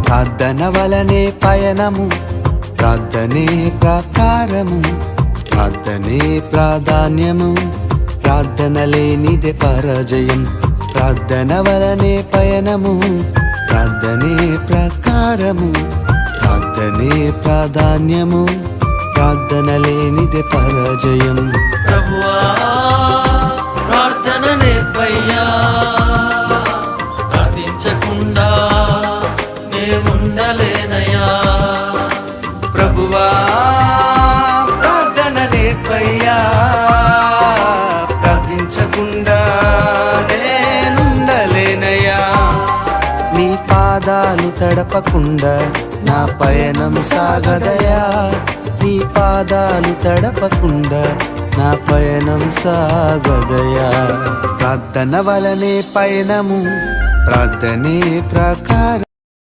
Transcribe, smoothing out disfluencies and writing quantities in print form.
ప్రార్థన వలనే పయనము, ప్రార్థనే ప్రకారము, ప్రార్థనే ప్రాధాన్యము, ప్రార్థన లేనిదే పరాజయం. ప్రార్థన వలనే పయనము, ప్రార్థనే ప్రకారము, ప్రార్థనే ప్రాధాన్యము, ప్రార్థన లేనిదే పరాజయం. ప్రభువా ప్రార్థన నేర్పయ్యా, ప్రార్థించకుండా నే ఉండలేనయ్యా. ప్రభువా ప్రార్థన నేర్పయ్యా, ప్రార్థించకుండా నేనుండలేనయ్యా. నీ పాదాలు తడపకుండా నా పయనం సాగదయా, నీ పాదాలు తడపకుండా నా పయనం సాగదయా. ప్రార్థన వలనే పయనము, ప్రార్థనే ప్రకారం.